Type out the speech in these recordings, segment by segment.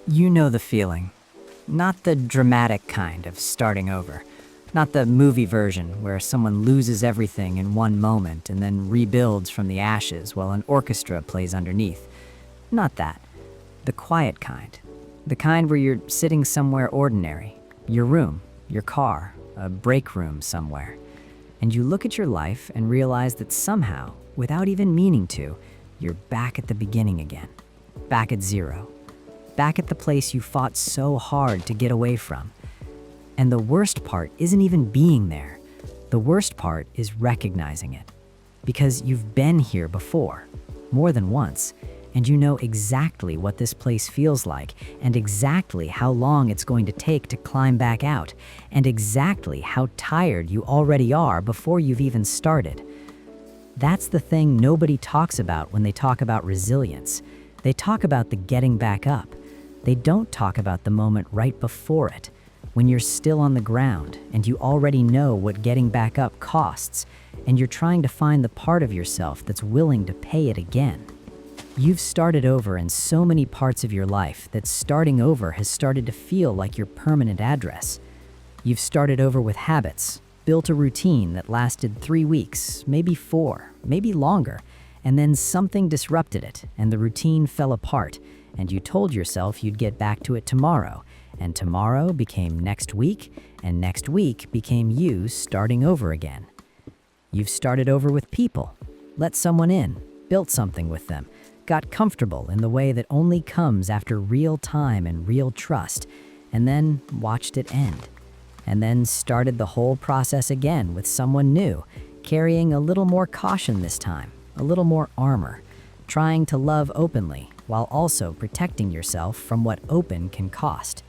You know the feeling. Not the dramatic kind of starting over. Not the movie version where someone loses everything in one moment and then rebuilds from the ashes while an orchestra plays underneath. Not that. The quiet kind. The kind where you're sitting somewhere ordinary. Your room, your car, a break room somewhere. And you look at your life and realize that somehow, without even meaning to, you're back at the beginning again. Back at zero. Back at the place you fought so hard to get away from. And the worst part isn't even being there. The worst part is recognizing it. Because you've been here before, more than once, and you know exactly what this place feels like, and exactly how long it's going to take to climb back out, and exactly how tired you already are before you've even started. That's the thing nobody talks about when they talk about resilience. They talk about the getting back up. They don't talk about the moment right before it, when you're still on the ground and you already know what getting back up costs, and you're trying to find the part of yourself that's willing to pay it again. You've started over in so many parts of your life that starting over has started to feel like your permanent address. You've started over with habits, built a routine that lasted 3 weeks, maybe 4, maybe longer, and then something disrupted it and the routine fell apart, and you told yourself you'd get back to it tomorrow, and tomorrow became next week, and next week became you starting over again. You've started over with people, let someone in, built something with them, got comfortable in the way that only comes after real time and real trust, and then watched it end. And then started the whole process again with someone new, carrying a little more caution this time, a little more armor, trying to love openly while also protecting yourself from what open can cost.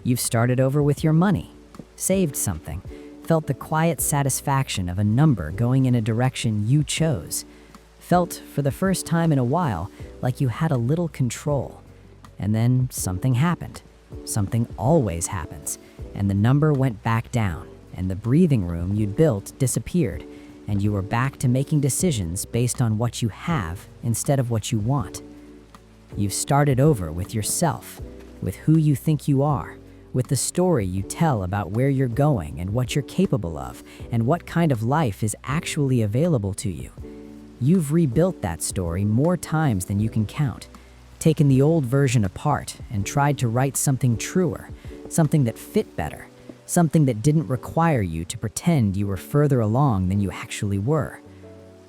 You've started over with your money, saved something, felt the quiet satisfaction of a number going in a direction you chose, felt for the first time in a while like you had a little control. And then something happened. Something always happens, and the number went back down, and the breathing room you'd built disappeared, and you were back to making decisions based on what you have instead of what you want. You've started over with yourself, with who you think you are, with the story you tell about where you're going and what you're capable of, and what kind of life is actually available to you. You've rebuilt that story more times than you can count, taken the old version apart and tried to write something truer, something that fit better, something that didn't require you to pretend you were further along than you actually were.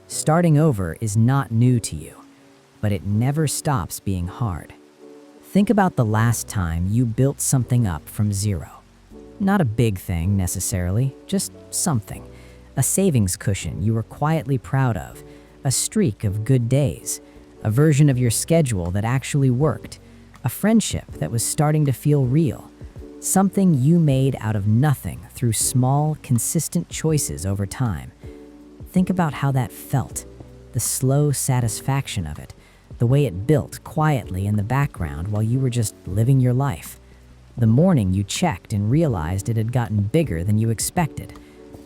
Starting over is not new to you, but it never stops being hard. Think about the last time you built something up from zero. Not a big thing necessarily, just something. A savings cushion you were quietly proud of, a streak of good days, a version of your schedule that actually worked, a friendship that was starting to feel real, something you made out of nothing through small, consistent choices over time. Think about how that felt, the slow satisfaction of it, the way it built quietly in the background while you were just living your life. The morning you checked and realized it had gotten bigger than you expected.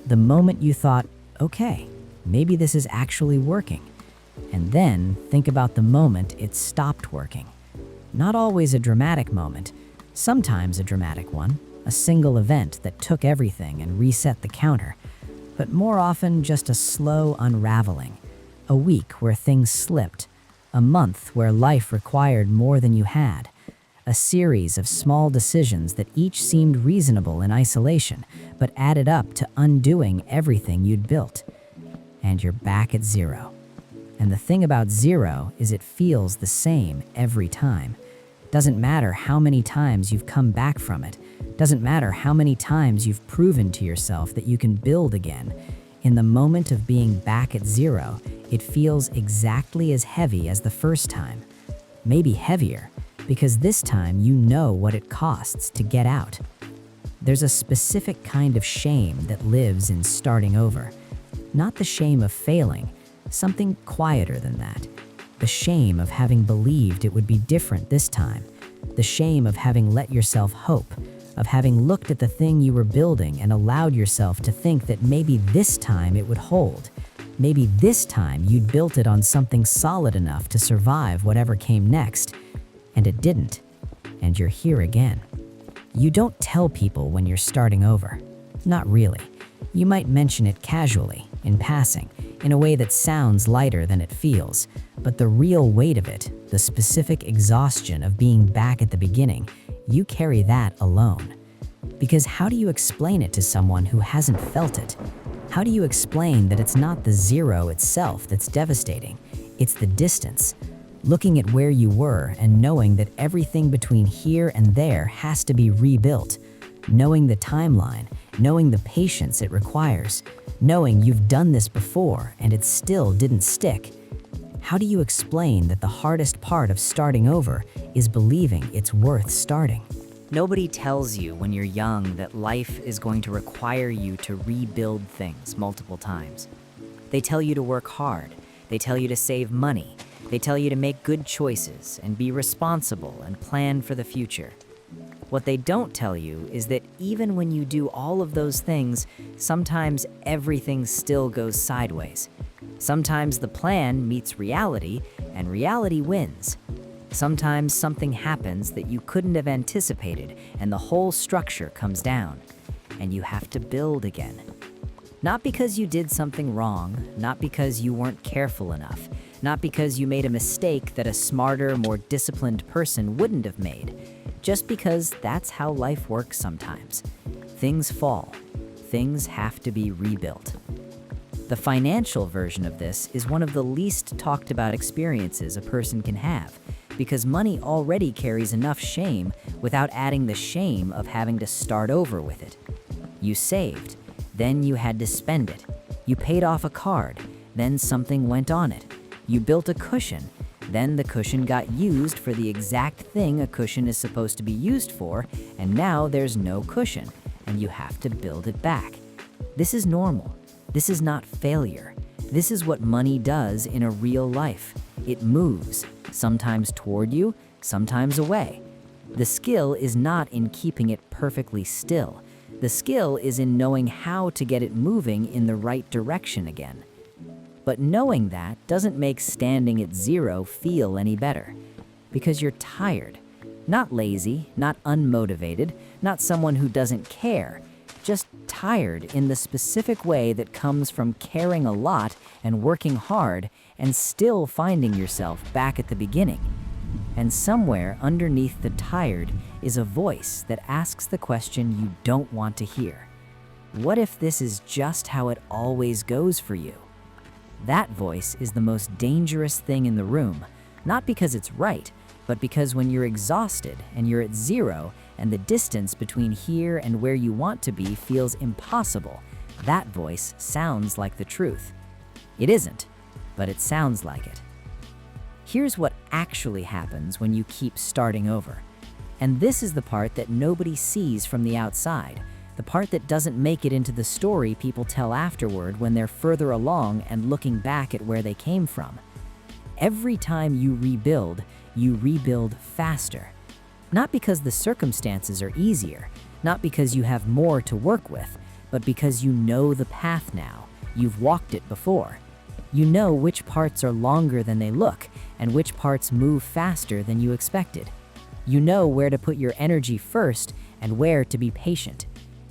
The moment you thought, okay, maybe this is actually working. And then think about the moment it stopped working. Not always a dramatic moment, sometimes a dramatic one, a single event that took everything and reset the counter, but more often just a slow unraveling, a week where things slipped, a month where life required more than you had, a series of small decisions that each seemed reasonable in isolation, but added up to undoing everything you'd built. And you're back at zero. And the thing about zero is it feels the same every time. Doesn't matter how many times you've come back from it. Doesn't matter how many times you've proven to yourself that you can build again. In the moment of being back at zero, it feels exactly as heavy as the first time. Maybe heavier, because this time you know what it costs to get out. There's a specific kind of shame that lives in starting over. Not the shame of failing, something quieter than that. The shame of having believed it would be different this time. The shame of having let yourself hope, of having looked at the thing you were building and allowed yourself to think that maybe this time it would hold. Maybe this time you'd built it on something solid enough to survive whatever came next, and it didn't. and you're here again. You don't tell people when you're starting over. Not really. You might mention it casually, in passing, in a way that sounds lighter than it feels, but the real weight of it, the specific exhaustion of being back at the beginning, you carry that alone. Because how do you explain it to someone who hasn't felt it? How do you explain that it's not the zero itself that's devastating? It's the distance. Looking at where you were and knowing that everything between here and there has to be rebuilt. Knowing the timeline, knowing the patience it requires, knowing you've done this before and it still didn't stick. How do you explain that the hardest part of starting over is believing it's worth starting? Nobody tells you when you're young that life is going to require you to rebuild things multiple times. They tell you to work hard. They tell you to save money. They tell you to make good choices and be responsible and plan for the future. What they don't tell you is that even when you do all of those things, sometimes everything still goes sideways. Sometimes the plan meets reality and reality wins. Sometimes something happens that you couldn't have anticipated and the whole structure comes down, and you have to build again. Not because you did something wrong, not because you weren't careful enough, not because you made a mistake that a smarter, more disciplined person wouldn't have made, just because that's how life works sometimes. Things fall. Things have to be rebuilt. The financial version of this is one of the least talked about experiences a person can have, because money already carries enough shame without adding the shame of having to start over with it. You saved, then you had to spend it. You paid off a card, then something went on it. You built a cushion, then the cushion got used for the exact thing a cushion is supposed to be used for, and now there's no cushion, and you have to build it back. This is normal. This is not failure. This is what money does in a real life. It moves, sometimes toward you, sometimes away. The skill is not in keeping it perfectly still. The skill is in knowing how to get it moving in the right direction again. But knowing that doesn't make standing at zero feel any better. Because you're tired. Not lazy, not unmotivated, not someone who doesn't care. Just tired in the specific way that comes from caring a lot and working hard and still finding yourself back at the beginning. And somewhere underneath the tired is a voice that asks the question you don't want to hear. What if this is just how it always goes for you? That voice is the most dangerous thing in the room, not because it's right, but because when you're exhausted and you're at zero and the distance between here and where you want to be feels impossible, that voice sounds like the truth. It isn't, but it sounds like it. Here's what actually happens when you keep starting over. And this is the part that nobody sees from the outside, the part that doesn't make it into the story people tell afterward when they're further along and looking back at where they came from. Every time you rebuild faster. Not because the circumstances are easier, not because you have more to work with, but because you know the path now. You've walked it before. You know which parts are longer than they look, and which parts move faster than you expected. You know where to put your energy first and where to be patient.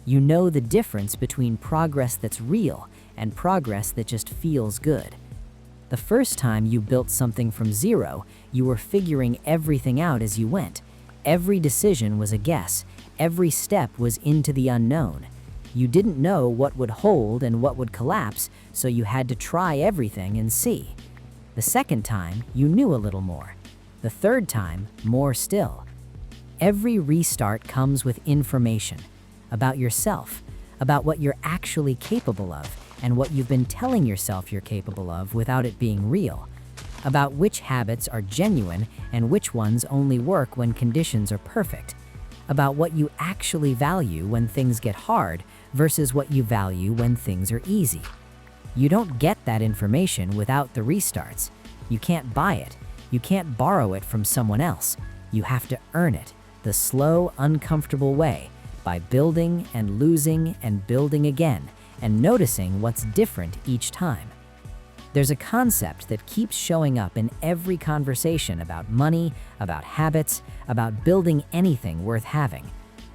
You know the difference between progress that's real and progress that just feels good. The first time you built something from zero, you were figuring everything out as you went. Every decision was a guess. Every step was into the unknown. You didn't know what would hold and what would collapse, so you had to try everything and see. The second time, you knew a little more. The third time, more still. Every restart comes with information about yourself, about what you're actually capable of, and what you've been telling yourself you're capable of without it being real, about which habits are genuine and which ones only work when conditions are perfect, about what you actually value when things get hard versus what you value when things are easy. You don't get that information without the restarts. You can't buy it. You can't borrow it from someone else. You have to earn it, the slow, uncomfortable way, by building and losing and building again, and noticing what's different each time. There's a concept that keeps showing up in every conversation about money, about habits, about building anything worth having: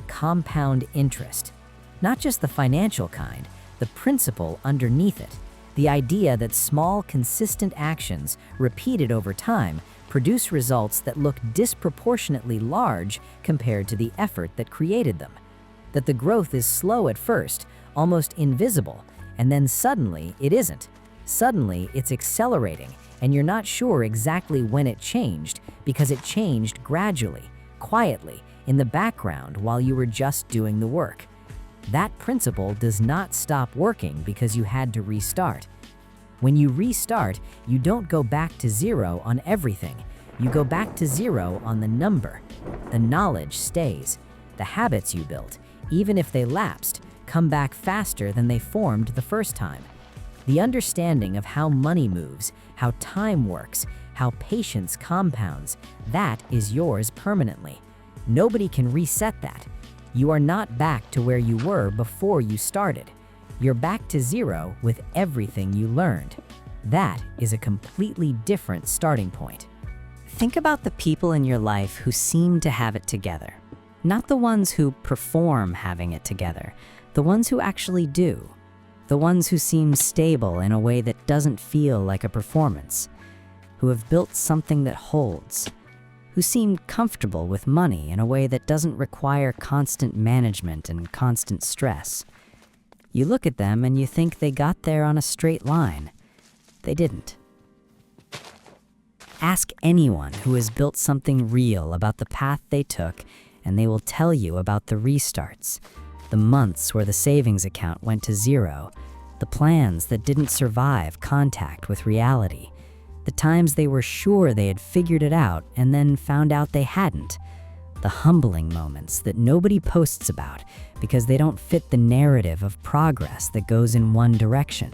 compound interest. Not just the financial kind, the principle underneath it. The idea that small, consistent actions, repeated over time, produce results that look disproportionately large compared to the effort that created them. That the growth is slow at first, almost invisible, and then suddenly it isn't. Suddenly it's accelerating, and you're not sure exactly when it changed because it changed gradually, quietly, in the background while you were just doing the work. That principle does not stop working because you had to restart. When you restart, you don't go back to zero on everything. You go back to zero on the number. The knowledge stays. The habits you built, even if they lapsed, come back faster than they formed the first time. The understanding of how money moves, how time works, how patience compounds, that is yours permanently. Nobody can reset that. You are not back to where you were before you started. You're back to zero with everything you learned. That is a completely different starting point. Think about the people in your life who seem to have it together. Not the ones who perform having it together, the ones who actually do. The ones who seem stable in a way that doesn't feel like a performance, who have built something that holds, who seem comfortable with money in a way that doesn't require constant management and constant stress. You look at them and you think they got there on a straight line. They didn't. Ask anyone who has built something real about the path they took, and they will tell you about the restarts, the months where the savings account went to zero, the plans that didn't survive contact with reality, the times they were sure they had figured it out and then found out they hadn't, the humbling moments that nobody posts about because they don't fit the narrative of progress that goes in one direction.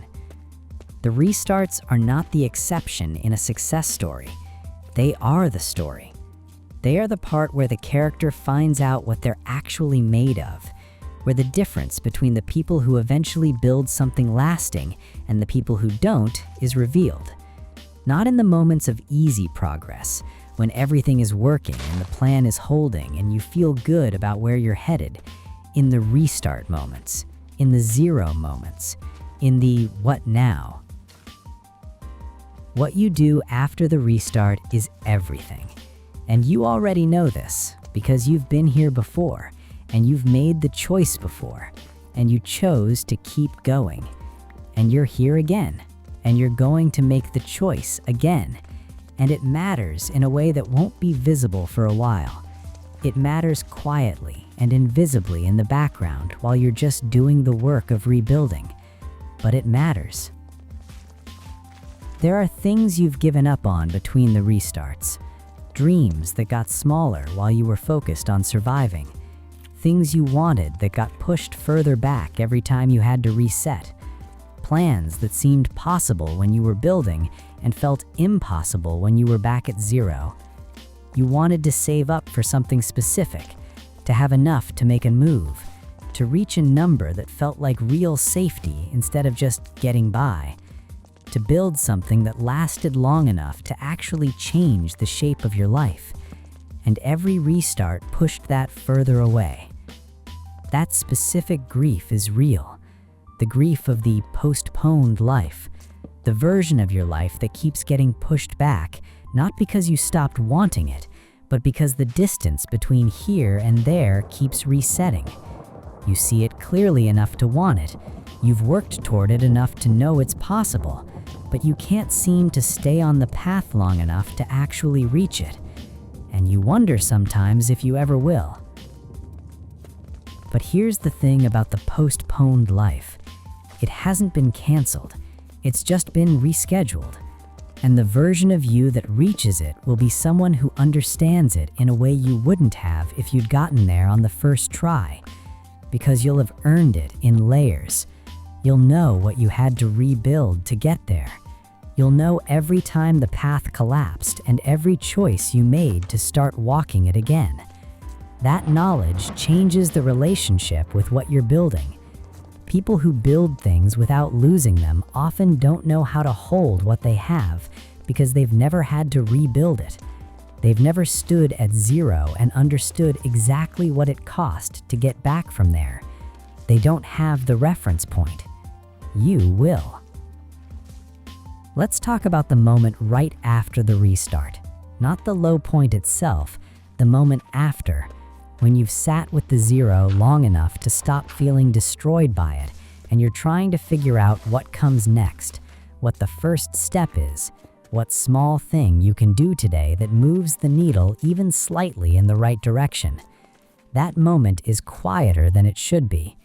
The restarts are not the exception in a success story. They are the story. They are the part where the character finds out what they're actually made of, where the difference between the people who eventually build something lasting and the people who don't is revealed. Not in the moments of easy progress, when everything is working and the plan is holding and you feel good about where you're headed. In the restart moments, in the zero moments, in the what now. What you do after the restart is everything. And you already know this because you've been here before, and you've made the choice before, and you chose to keep going. And you're here again, and you're going to make the choice again. And it matters in a way that won't be visible for a while. It matters quietly and invisibly in the background while you're just doing the work of rebuilding. But it matters. There are things you've given up on between the restarts. Dreams that got smaller while you were focused on surviving. Things you wanted that got pushed further back every time you had to reset. Plans that seemed possible when you were building and felt impossible when you were back at zero. You wanted to save up for something specific, to have enough to make a move, to reach a number that felt like real safety instead of just getting by, to build something that lasted long enough to actually change the shape of your life. And every restart pushed that further away. That specific grief is real. The grief of the postponed life. The version of your life that keeps getting pushed back, not because you stopped wanting it, but because the distance between here and there keeps resetting. You see it clearly enough to want it. You've worked toward it enough to know it's possible, but you can't seem to stay on the path long enough to actually reach it. And you wonder sometimes if you ever will. But here's the thing about the postponed life. It hasn't been canceled. It's just been rescheduled. And the version of you that reaches it will be someone who understands it in a way you wouldn't have if you'd gotten there on the first try. Because you'll have earned it in layers. You'll know what you had to rebuild to get there. You'll know every time the path collapsed and every choice you made to start walking it again. That knowledge changes the relationship with what you're building. People who build things without losing them often don't know how to hold what they have because they've never had to rebuild it. They've never stood at zero and understood exactly what it cost to get back from there. They don't have the reference point. You will. Let's talk about the moment right after the restart. Not the low point itself, the moment after, when you've sat with the zero long enough to stop feeling destroyed by it, and you're trying to figure out what comes next, what the first step is, what small thing you can do today that moves the needle even slightly in the right direction. That moment is quieter than it should be,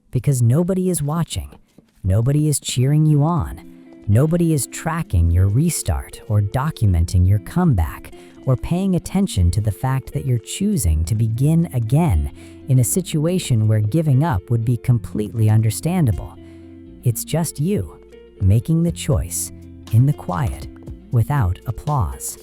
because nobody is watching, nobody is cheering you on, nobody is tracking your restart or documenting your comeback, or paying attention to the fact that you're choosing to begin again in a situation where giving up would be completely understandable. It's just you making the choice in the quiet without applause.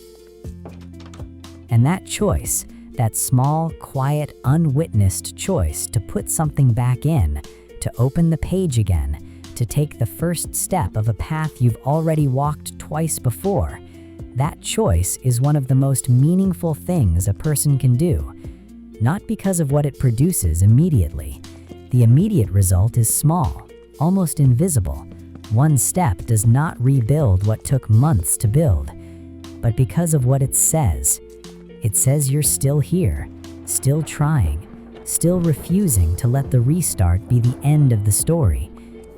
And that choice, that small, quiet, unwitnessed choice to put something back in, to open the page again, to take the first step of a path you've already walked twice before, that choice is one of the most meaningful things a person can do. Not because of what it produces immediately. The immediate result is small, almost invisible. One step does not rebuild what took months to build. But because of what it says. It says you're still here, still trying, still refusing to let the restart be the end of the story,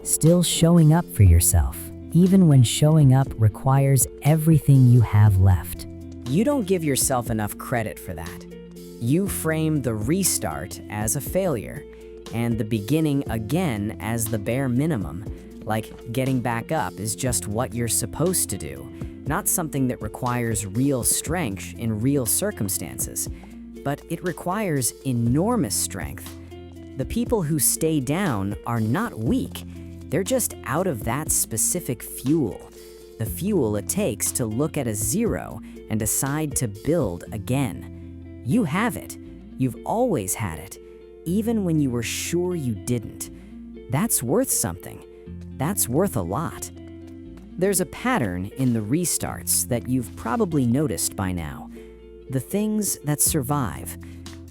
still showing up for yourself, even when showing up requires everything you have left. You don't give yourself enough credit for that. You frame the restart as a failure, and the beginning again as the bare minimum, like getting back up is just what you're supposed to do, not something that requires real strength in real circumstances. But it requires enormous strength. The people who stay down are not weak. They're just out of that specific fuel. The fuel it takes to look at a zero and decide to build again. You have it. You've always had it, even when you were sure you didn't. That's worth something. That's worth a lot. There's a pattern in the restarts that you've probably noticed by now. The things that survive.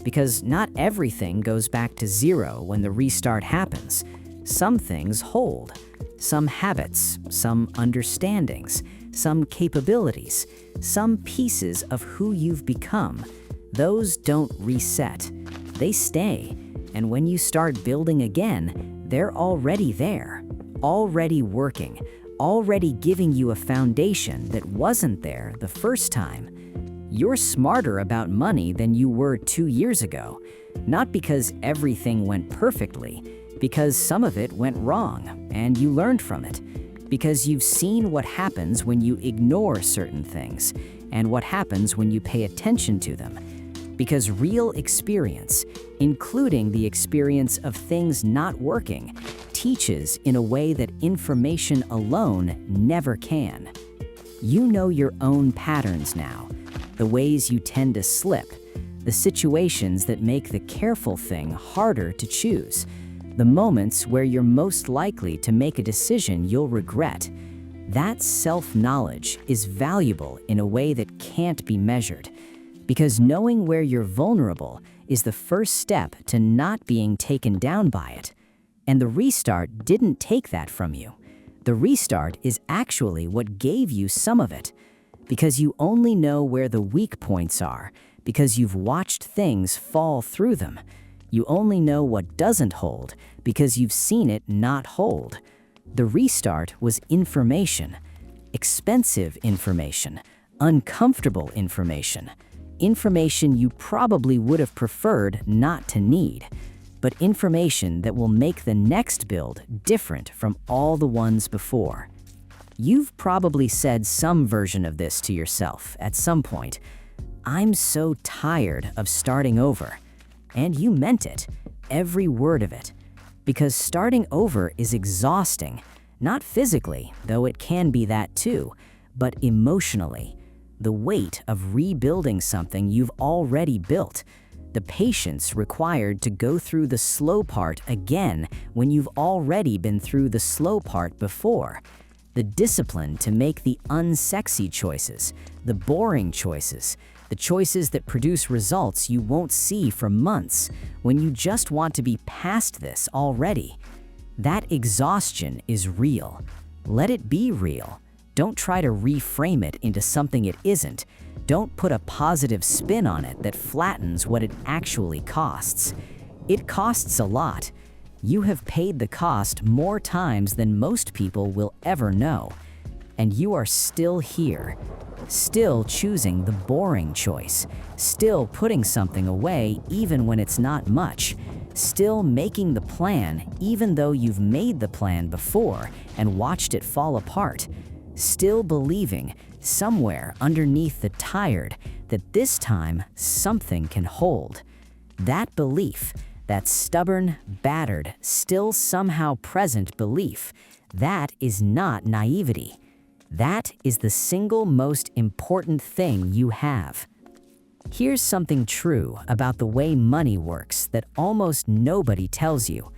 Because not everything goes back to zero when the restart happens. Some things hold. Some habits, some understandings, some capabilities, some pieces of who you've become. Those don't reset. They stay. And when you start building again, they're already there, already working, already giving you a foundation that wasn't there the first time. You're smarter about money than you were 2 years ago, not because everything went perfectly, because some of it went wrong and you learned from it, because you've seen what happens when you ignore certain things and what happens when you pay attention to them, because real experience, including the experience of things not working, teaches in a way that information alone never can. You know your own patterns now, the ways you tend to slip, the situations that make the careful thing harder to choose, the moments where you're most likely to make a decision you'll regret. That self-knowledge is valuable in a way that can't be measured, because knowing where you're vulnerable is the first step to not being taken down by it. And the restart didn't take that from you. The restart is actually what gave you some of it, because you only know where the weak points are, because you've watched things fall through them. You only know what doesn't hold because you've seen it not hold. The restart was information, expensive information, uncomfortable information, information you probably would have preferred not to need, but information that will make the next build different from all the ones before. You've probably said some version of this to yourself at some point. I'm so tired of starting over. And you meant it, every word of it. Because starting over is exhausting, not physically, though it can be that too, but emotionally. The weight of rebuilding something you've already built, the patience required to go through the slow part again when you've already been through the slow part before, the discipline to make the unsexy choices, the boring choices, the choices that produce results you won't see for months when you just want to be past this already. That exhaustion is real. Let it be real. Don't try to reframe it into something it isn't. Don't put a positive spin on it that flattens what it actually costs. It costs a lot. You have paid the cost more times than most people will ever know. And you are still here, still choosing the boring choice, still putting something away even when it's not much, still making the plan even though you've made the plan before and watched it fall apart, still believing somewhere underneath the tired that this time something can hold. That belief, that stubborn, battered, still somehow present belief, that is not naivety. That is the single most important thing you have. Here's something true about the way money works that almost nobody tells you.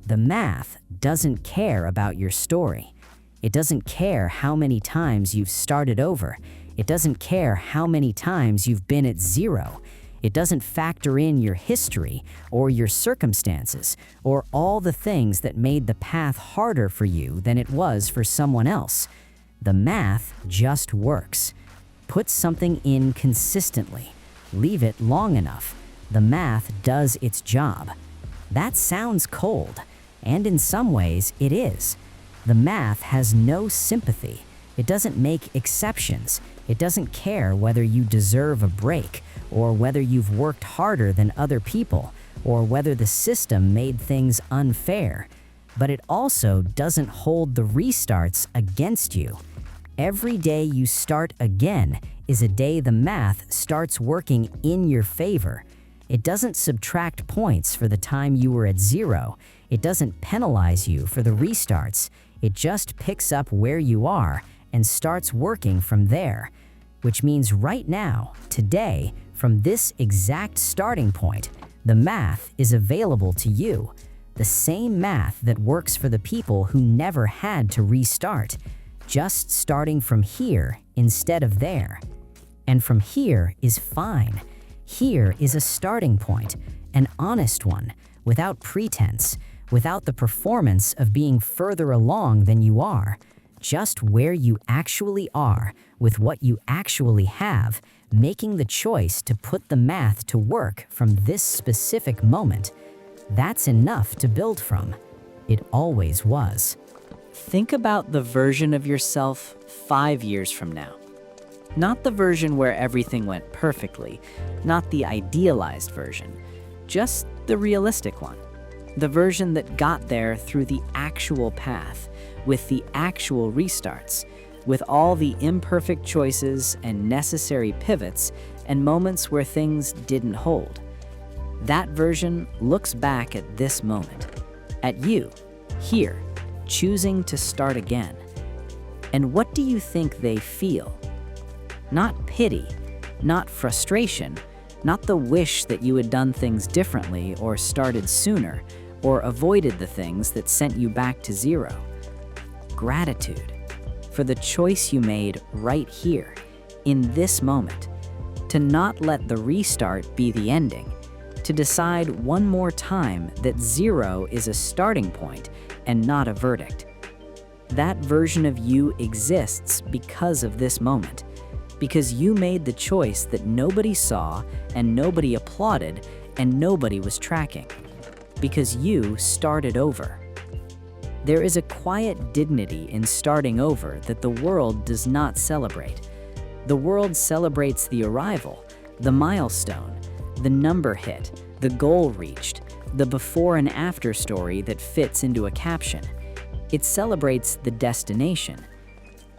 The math doesn't care about your story. It doesn't care how many times you've started over. It doesn't care how many times you've been at zero. It doesn't factor in your history or your circumstances or all the things that made the path harder for you than it was for someone else. The math just works. Put something in consistently. Leave it long enough. The math does its job. That sounds cold, and in some ways it is. The math has no sympathy. It doesn't make exceptions. It doesn't care whether you deserve a break, or whether you've worked harder than other people, or whether the system made things unfair. But it also doesn't hold the restarts against you. Every day you start again is a day the math starts working in your favor. It doesn't subtract points for the time you were at zero. It doesn't penalize you for the restarts. It just picks up where you are and starts working from there. Which means right now, today, from this exact starting point, the math is available to you. The same math that works for the people who never had to restart, just starting from here instead of there. And from here is fine. Here is a starting point, an honest one, without pretense, without the performance of being further along than you are, just where you actually are, with what you actually have, making the choice to put the math to work from this specific moment. That's enough to build from. It always was. Think about the version of yourself 5 years from now. Not the version where everything went perfectly, not the idealized version, just the realistic one. The version that got there through the actual path, with the actual restarts, with all the imperfect choices and necessary pivots and moments where things didn't hold. That version looks back at this moment, at you, here, choosing to start again. And what do you think they feel? Not pity, not frustration, not the wish that you had done things differently or started sooner, or avoided the things that sent you back to zero. Gratitude for the choice you made right here, in this moment, to not let the restart be the ending, to decide one more time that zero is a starting point and not a verdict. That version of you exists because of this moment, because you made the choice that nobody saw and nobody applauded and nobody was tracking, because you started over. There is a quiet dignity in starting over that the world does not celebrate. The world celebrates the arrival, the milestone, the number hit, the goal reached, the before and after story that fits into a caption. It celebrates the destination.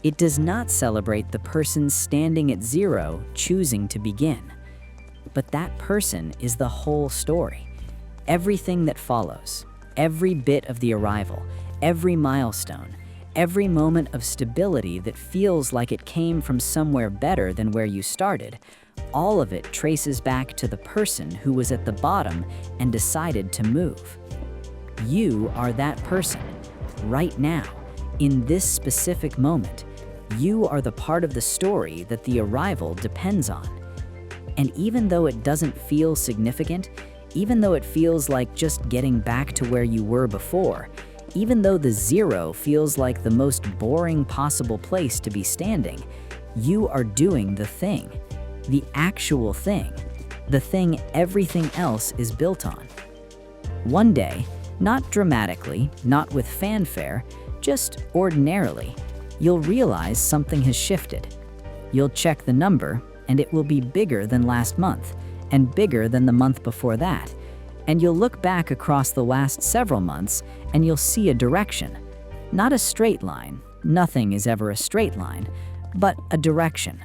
It does not celebrate the person standing at zero choosing to begin. But that person is the whole story. Everything that follows, every bit of the arrival, every milestone, every moment of stability that feels like it came from somewhere better than where you started, all of it traces back to the person who was at the bottom and decided to move. You are that person. Right now, in this specific moment, you are the part of the story that the arrival depends on. And even though it doesn't feel significant, even though it feels like just getting back to where you were before, even though the zero feels like the most boring possible place to be standing, you are doing the thing, the actual thing, the thing everything else is built on. One day, not dramatically, not with fanfare, just ordinarily, you'll realize something has shifted. You'll check the number, and it will be bigger than last month, and bigger than the month before that. And you'll look back across the last several months, and you'll see a direction. Not a straight line, nothing is ever a straight line, but a direction,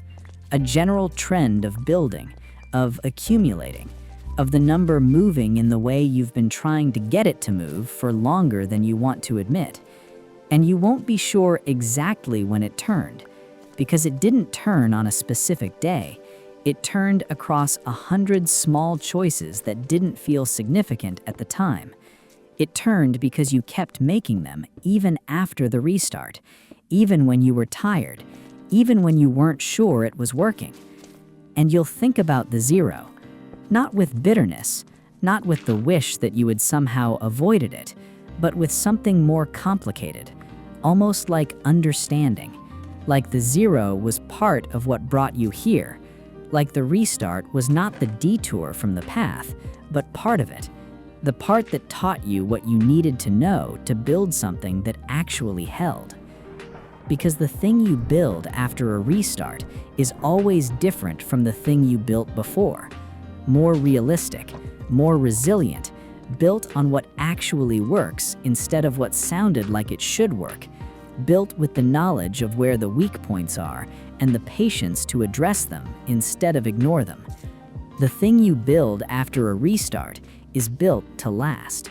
a general trend of building, of accumulating, of the number moving in the way you've been trying to get it to move for longer than you want to admit. And you won't be sure exactly when it turned, because it didn't turn on a specific day. It turned across 100 small choices that didn't feel significant at the time. It turned because you kept making them even after the restart, even when you were tired, even when you weren't sure it was working. And you'll think about the zero, not with bitterness, not with the wish that you had somehow avoided it, but with something more complicated, almost like understanding, like the zero was part of what brought you here, like the restart was not the detour from the path, but part of it, the part that taught you what you needed to know to build something that actually held. Because the thing you build after a restart is always different from the thing you built before, more realistic, more resilient, built on what actually works instead of what sounded like it should work, built with the knowledge of where the weak points are and the patience to address them instead of ignore them. The thing you build after a restart is built to last.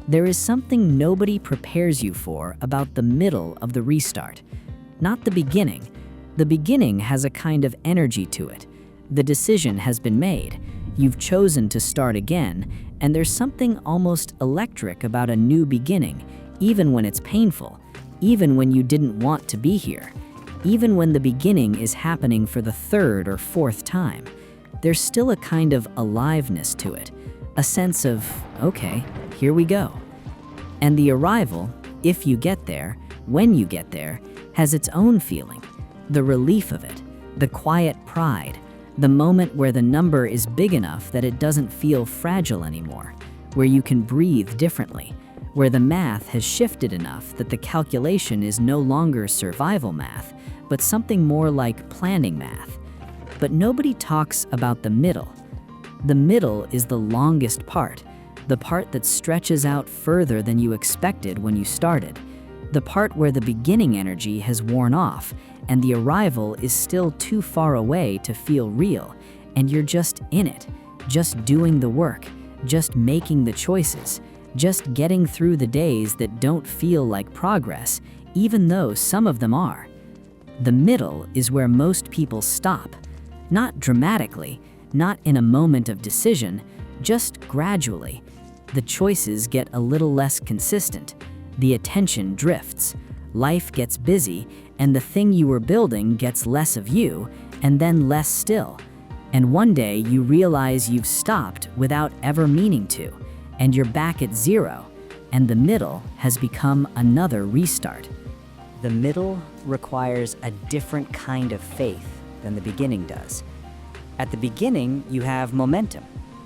There is something nobody prepares you for about the middle of the restart, not the beginning. The beginning has a kind of energy to it. The decision has been made. You've chosen to start again, and there's something almost electric about a new beginning, even when it's painful, even when you didn't want to be here, even when the beginning is happening for the third or fourth time. There's still a kind of aliveness to it, a sense of, okay, here we go. And the arrival, if you get there, when you get there, has its own feeling, the relief of it, the quiet pride, the moment where the number is big enough that it doesn't feel fragile anymore, where you can breathe differently, where the math has shifted enough that the calculation is no longer survival math, but something more like planning math. But nobody talks about the middle. The middle is the longest part, the part that stretches out further than you expected when you started, the part where the beginning energy has worn off and the arrival is still too far away to feel real, and you're just in it, just doing the work, just making the choices, just getting through the days that don't feel like progress, even though some of them are. The middle is where most people stop, not dramatically, not in a moment of decision, just gradually. The choices get a little less consistent, the attention drifts, life gets busy, and the thing you were building gets less of you, and then less still. And one day you realize you've stopped without ever meaning to, and you're back at zero, and the middle has become another restart. The middle requires a different kind of faith than the beginning does. At the beginning, you have momentum.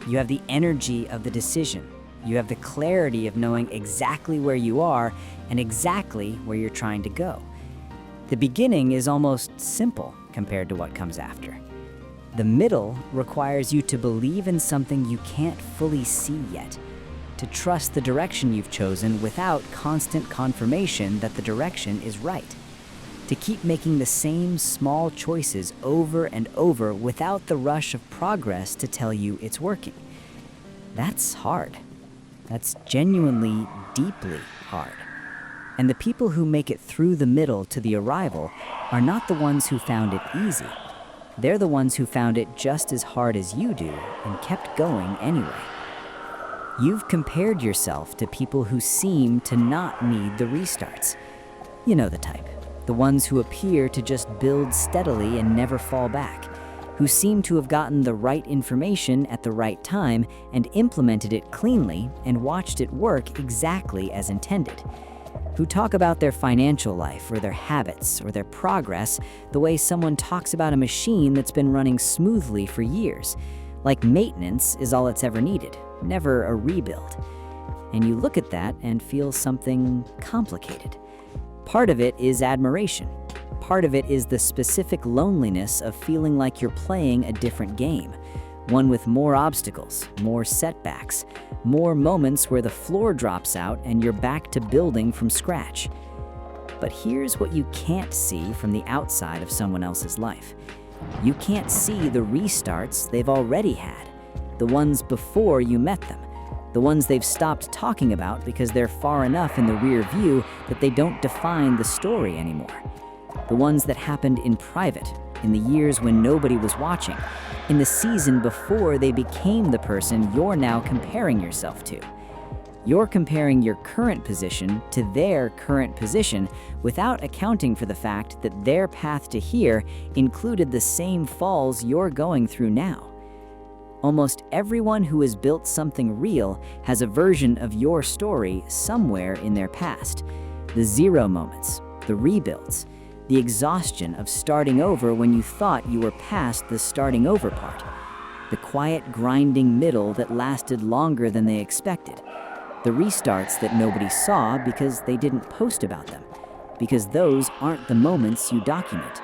You have the energy of the decision. You have the clarity of knowing exactly where you are and exactly where you're trying to go. The beginning is almost simple compared to what comes after. The middle requires you to believe in something you can't fully see yet, to trust the direction you've chosen without constant confirmation that the direction is right, to keep making the same small choices over and over without the rush of progress to tell you it's working. That's hard. That's genuinely, deeply hard. And the people who make it through the middle to the arrival are not the ones who found it easy. They're the ones who found it just as hard as you do and kept going anyway. You've compared yourself to people who seem to not need the restarts. You know the type. The ones who appear to just build steadily and never fall back, who seem to have gotten the right information at the right time and implemented it cleanly and watched it work exactly as intended, who talk about their financial life or their habits or their progress the way someone talks about a machine that's been running smoothly for years, like maintenance is all it's ever needed, never a rebuild. And you look at that and feel something complicated. Part of it is admiration. Part of it is the specific loneliness of feeling like you're playing a different game, one with more obstacles, more setbacks, more moments where the floor drops out and you're back to building from scratch. But here's what you can't see from the outside of someone else's life. You can't see the restarts they've already had, the ones before you met them, the ones they've stopped talking about because they're far enough in the rear view that they don't define the story anymore. The ones that happened in private, in the years when nobody was watching, in the season before they became the person you're now comparing yourself to. You're comparing your current position to their current position without accounting for the fact that their path to here included the same falls you're going through now. Almost everyone who has built something real has a version of your story somewhere in their past. The zero moments, the rebuilds, the exhaustion of starting over when you thought you were past the starting over part, the quiet grinding middle that lasted longer than they expected, the restarts that nobody saw because they didn't post about them, because those aren't the moments you document.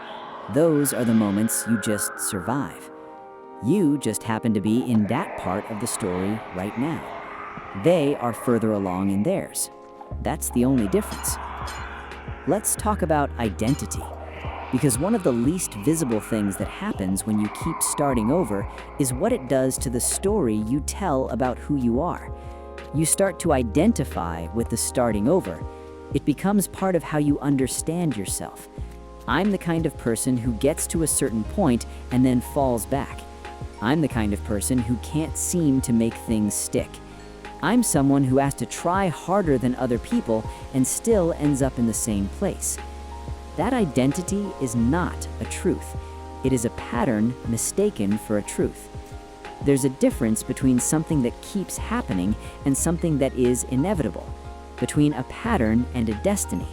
Those are the moments you just survive. You just happen to be in that part of the story right now. They are further along in theirs. That's the only difference. Let's talk about identity, because one of the least visible things that happens when you keep starting over is what it does to the story you tell about who you are. You start to identify with the starting over. It becomes part of how you understand yourself. I'm the kind of person who gets to a certain point and then falls back. I'm the kind of person who can't seem to make things stick. I'm someone who has to try harder than other people and still ends up in the same place. That identity is not a truth. It is a pattern mistaken for a truth. There's a difference between something that keeps happening and something that is inevitable, between a pattern and a destiny,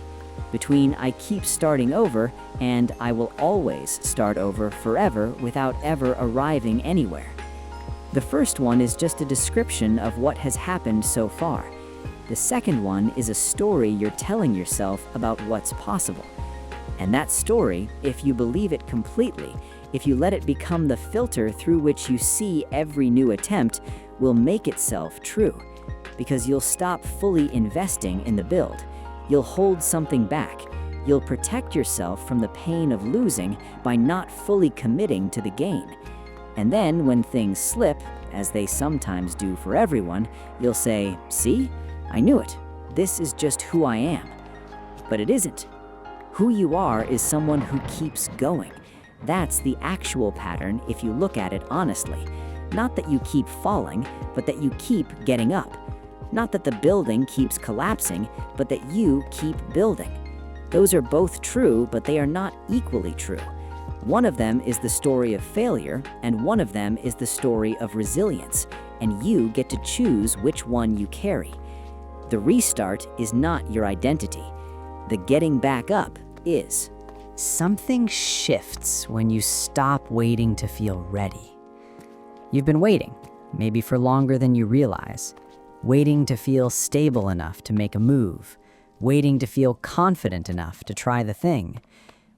between I keep starting over and I will always start over forever without ever arriving anywhere. The first one is just a description of what has happened so far. The second one is a story you're telling yourself about what's possible. And that story, if you believe it completely, if you let it become the filter through which you see every new attempt, will make itself true. Because you'll stop fully investing in the build. You'll hold something back. You'll protect yourself from the pain of losing by not fully committing to the gain. And then when things slip, as they sometimes do for everyone, you'll say, "See? I knew it. This is just who I am." But it isn't. Who you are is someone who keeps going. That's the actual pattern if you look at it honestly. Not that you keep falling, but that you keep getting up. Not that the building keeps collapsing, but that you keep building. Those are both true, but they are not equally true. One of them is the story of failure, and one of them is the story of resilience, and you get to choose which one you carry. The restart is not your identity. The getting back up is. Something shifts when you stop waiting to feel ready. You've been waiting, maybe for longer than you realize. Waiting to feel stable enough to make a move. Waiting to feel confident enough to try the thing.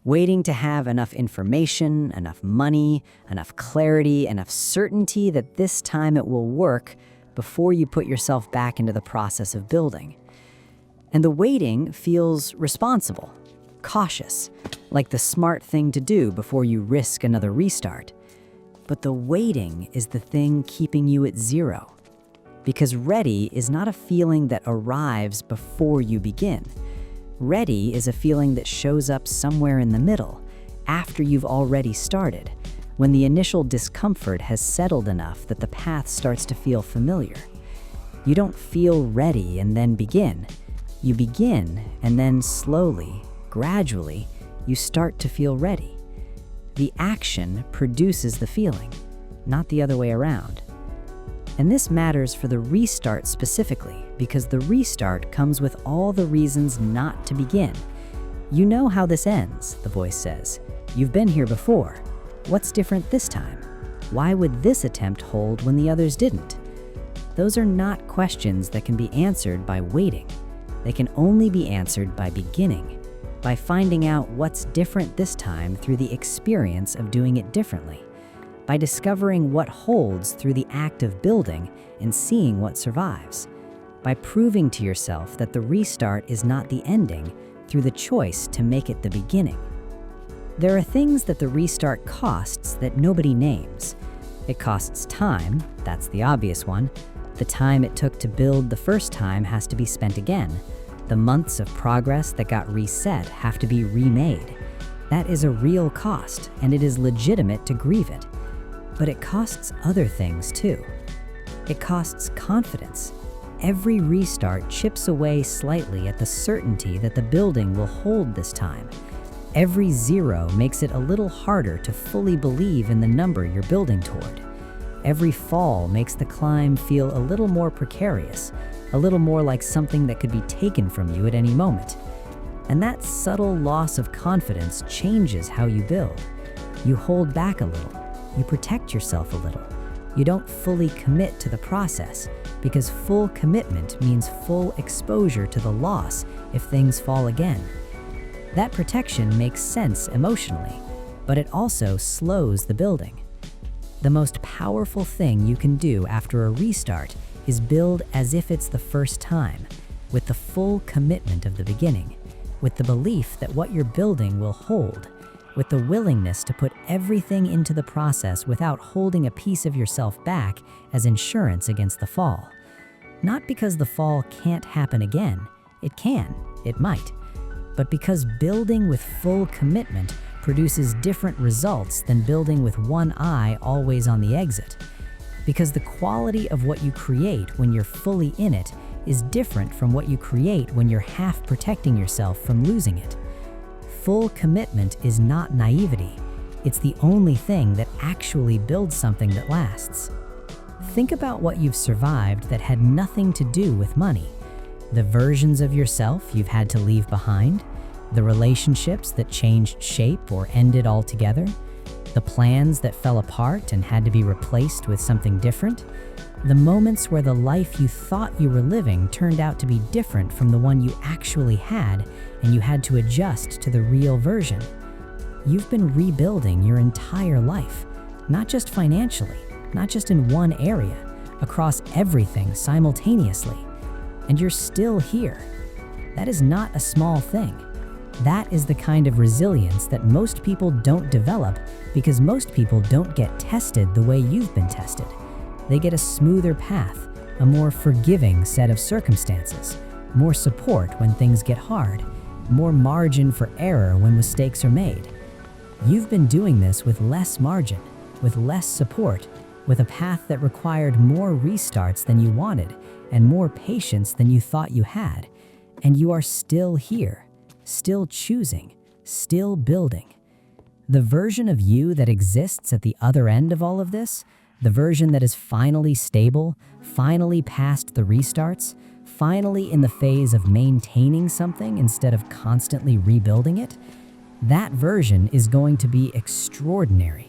Waiting to have enough information, enough money, enough clarity, enough certainty that this time it will work before you put yourself back into the process of building. And the waiting feels responsible, cautious, like the smart thing to do before you risk another restart. But the waiting is the thing keeping you at zero. Because ready is not a feeling that arrives before you begin. Ready is a feeling that shows up somewhere in the middle, after you've already started, when the initial discomfort has settled enough that the path starts to feel familiar. You don't feel ready and then begin. You begin, and then slowly, gradually, you start to feel ready. The action produces the feeling, not the other way around. And this matters for the restart specifically, because the restart comes with all the reasons not to begin. You know how this ends, the voice says. You've been here before. What's different this time? Why would this attempt hold when the others didn't? Those are not questions that can be answered by waiting. They can only be answered by beginning, by finding out what's different this time through the experience of doing it differently, by discovering what holds through the act of building and seeing what survives, by proving to yourself that the restart is not the ending through the choice to make it the beginning. There are things that the restart costs that nobody names. It costs time, that's the obvious one. The time it took to build the first time has to be spent again. The months of progress that got reset have to be remade. That is a real cost, and it is legitimate to grieve it. But it costs other things too. It costs confidence. Every restart chips away slightly at the certainty that the building will hold this time. Every zero makes it a little harder to fully believe in the number you're building toward. Every fall makes the climb feel a little more precarious, a little more like something that could be taken from you at any moment. And that subtle loss of confidence changes how you build. You hold back a little. You protect yourself a little. You don't fully commit to the process, because full commitment means full exposure to the loss if things fall again. That protection makes sense emotionally, but it also slows the building. The most powerful thing you can do after a restart is build as if it's the first time, with the full commitment of the beginning, with the belief that what you're building will hold, with the willingness to put everything into the process without holding a piece of yourself back as insurance against the fall. Not because the fall can't happen again. It can, it might. But because building with full commitment produces different results than building with one eye always on the exit. Because the quality of what you create when you're fully in it is different from what you create when you're half protecting yourself from losing it. Full commitment is not naivety. It's the only thing that actually builds something that lasts. Think about what you've survived that had nothing to do with money. The versions of yourself you've had to leave behind, the relationships that changed shape or ended altogether, the plans that fell apart and had to be replaced with something different, the moments where the life you thought you were living turned out to be different from the one you actually had and you had to adjust to the real version. You've been rebuilding your entire life, not just financially, not just in one area, across everything simultaneously. And you're still here. That is not a small thing. That is the kind of resilience that most people don't develop because most people don't get tested the way you've been tested. They get a smoother path, a more forgiving set of circumstances, more support when things get hard, more margin for error when mistakes are made. You've been doing this with less margin, with less support, with a path that required more restarts than you wanted and more patience than you thought you had. And you are still here, still choosing, still building. The version of you that exists at the other end of all of this, the version that is finally stable, finally past the restarts, finally in the phase of maintaining something instead of constantly rebuilding it, that version is going to be extraordinary.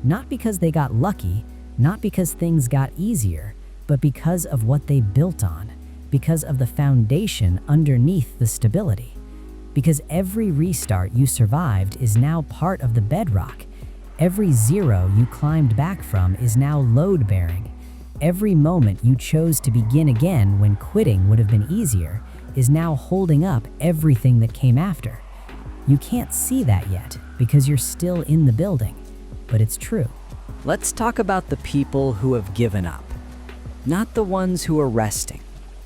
Not because they got lucky, not because things got easier, but because of what they built on, because of the foundation underneath the stability. Because every restart you survived is now part of the bedrock. Every zero you climbed back from is now load-bearing. Every moment you chose to begin again when quitting would have been easier is now holding up everything that came after. You can't see that yet because you're still in the building, but it's true. Let's talk about the people who have given up. Not the ones who are resting,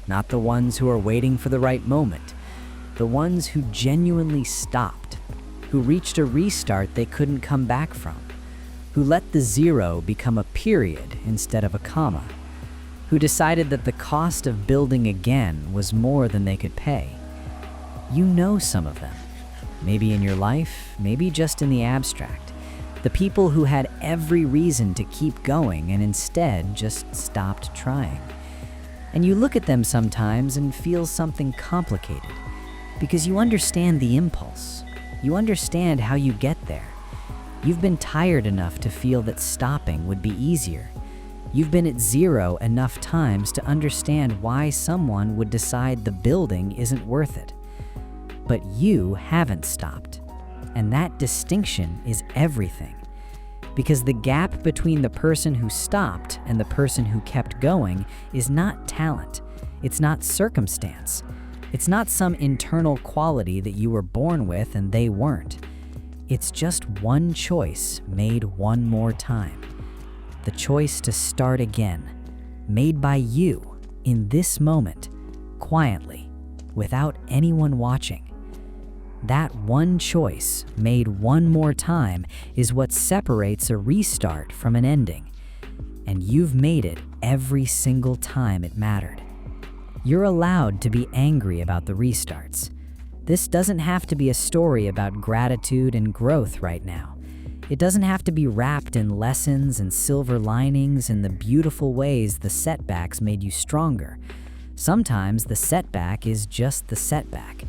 not the ones who are waiting for the right moment, the ones who genuinely stopped, who reached a restart they couldn't come back from, who let the zero become a period instead of a comma, who decided that the cost of building again was more than they could pay. You know some of them, maybe in your life, maybe just in the abstract. The people who had every reason to keep going and instead just stopped trying. And you look at them sometimes and feel something complicated, because you understand the impulse. You understand how you get there. You've been tired enough to feel that stopping would be easier. You've been at zero enough times to understand why someone would decide the building isn't worth it. But you haven't stopped. And that distinction is everything. Because the gap between the person who stopped and the person who kept going is not talent. It's not circumstance. It's not some internal quality that you were born with and they weren't. It's just one choice made one more time. The choice to start again, made by you in this moment, quietly, without anyone watching. That one choice, made one more time, is what separates a restart from an ending. And you've made it every single time it mattered. You're allowed to be angry about the restarts. This doesn't have to be a story about gratitude and growth right now. It doesn't have to be wrapped in lessons and silver linings and the beautiful ways the setbacks made you stronger. Sometimes the setback is just the setback.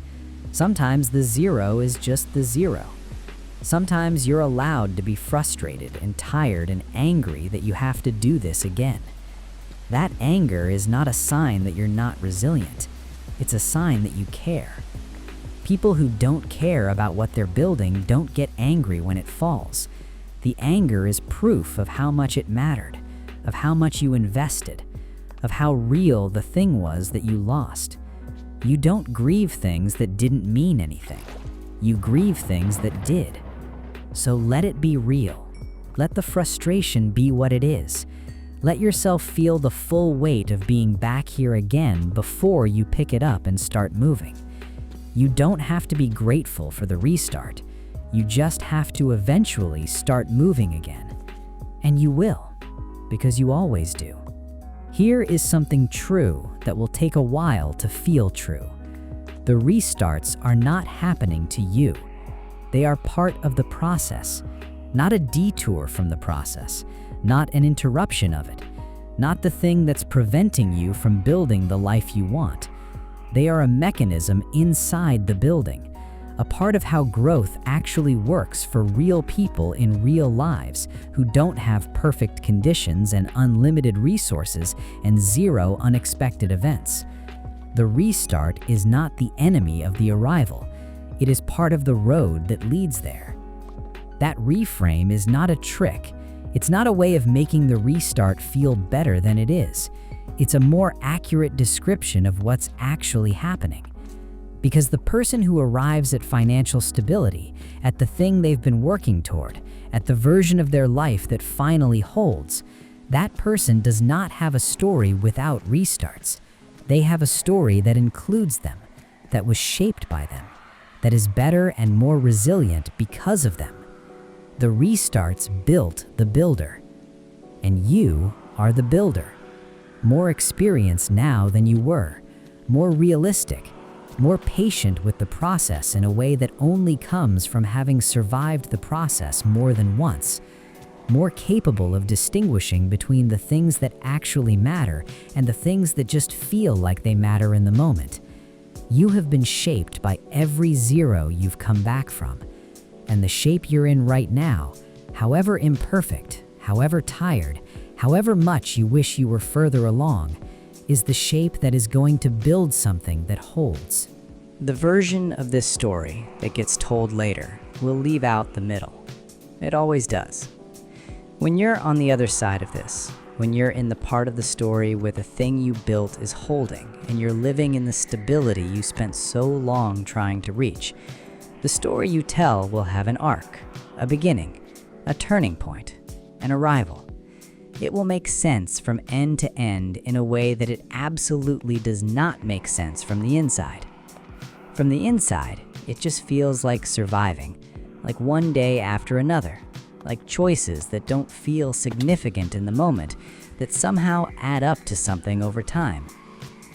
Sometimes the zero is just the zero. Sometimes you're allowed to be frustrated and tired and angry that you have to do this again. That anger is not a sign that you're not resilient. It's a sign that you care. People who don't care about what they're building don't get angry when it falls. The anger is proof of how much it mattered, of how much you invested, of how real the thing was that you lost. You don't grieve things that didn't mean anything. You grieve things that did. So let it be real. Let the frustration be what it is. Let yourself feel the full weight of being back here again before you pick it up and start moving. You don't have to be grateful for the restart. You just have to eventually start moving again. And you will, because you always do. Here is something true that will take a while to feel true. The restarts are not happening to you. They are part of the process, not a detour from the process, not an interruption of it, not the thing that's preventing you from building the life you want. They are a mechanism inside the building, a part of how growth actually works for real people in real lives who don't have perfect conditions and unlimited resources and zero unexpected events. The restart is not the enemy of the arrival. It is part of the road that leads there. That reframe is not a trick. It's not a way of making the restart feel better than it is. It's a more accurate description of what's actually happening. Because the person who arrives at financial stability, at the thing they've been working toward, at the version of their life that finally holds, that person does not have a story without restarts. They have a story that includes them, that was shaped by them, that is better and more resilient because of them. The restarts built the builder, and you are the builder. More experienced now than you were, more realistic, more patient with the process in a way that only comes from having survived the process more than once, more capable of distinguishing between the things that actually matter and the things that just feel like they matter in the moment. You have been shaped by every zero you've come back from, and the shape you're in right now, however imperfect, however tired, however much you wish you were further along, is the shape that is going to build something that holds. The version of this story that gets told later will leave out the middle. It always does. When you're on the other side of this, when you're in the part of the story where the thing you built is holding and you're living in the stability you spent so long trying to reach, the story you tell will have an arc, a beginning, a turning point, an arrival. It will make sense from end to end in a way that it absolutely does not make sense from the inside. From the inside, it just feels like surviving, like one day after another, like choices that don't feel significant in the moment, that somehow add up to something over time.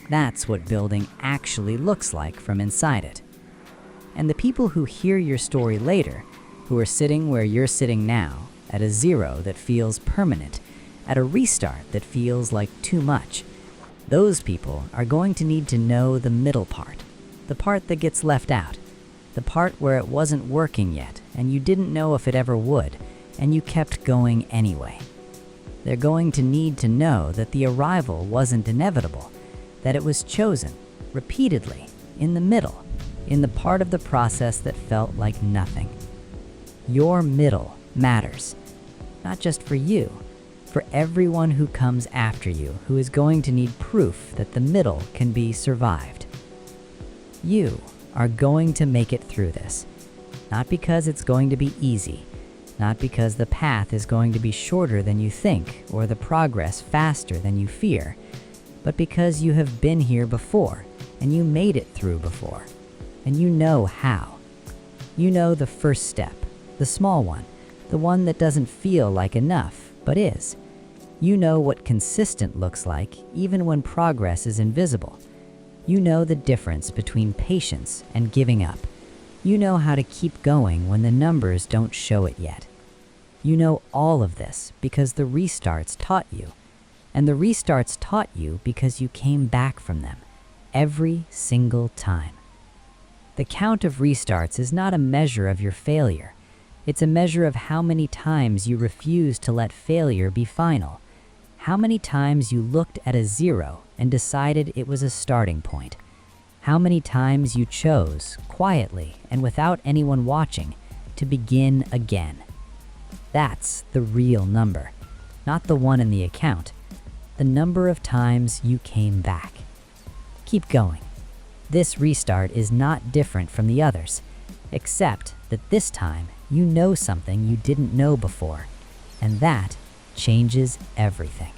That's what building actually looks like from inside it. And the people who hear your story later, who are sitting where you're sitting now, at a zero that feels permanent, at a restart that feels like too much, those people are going to need to know the middle part, the part that gets left out, the part where it wasn't working yet and you didn't know if it ever would, and you kept going anyway. They're going to need to know that the arrival wasn't inevitable, that it was chosen, repeatedly, in the middle, in the part of the process that felt like nothing. Your middle matters, not just for you, for everyone who comes after you who is going to need proof that the middle can be survived. You are going to make it through this, not because it's going to be easy, not because the path is going to be shorter than you think or the progress faster than you fear, but because you have been here before and you made it through before, and you know how. You know the first step, the small one, the one that doesn't feel like enough, but is. You know what consistent looks like even when progress is invisible. You know the difference between patience and giving up. You know how to keep going when the numbers don't show it yet. You know all of this because the restarts taught you. And the restarts taught you because you came back from them every single time. The count of restarts is not a measure of your failure. It's a measure of how many times you refused to let failure be final. How many times you looked at a zero and decided it was a starting point. How many times you chose, quietly and without anyone watching, to begin again. That's the real number, not the one in the account. The number of times you came back. Keep going. This restart is not different from the others, except that this time you know something you didn't know before, and that changes everything.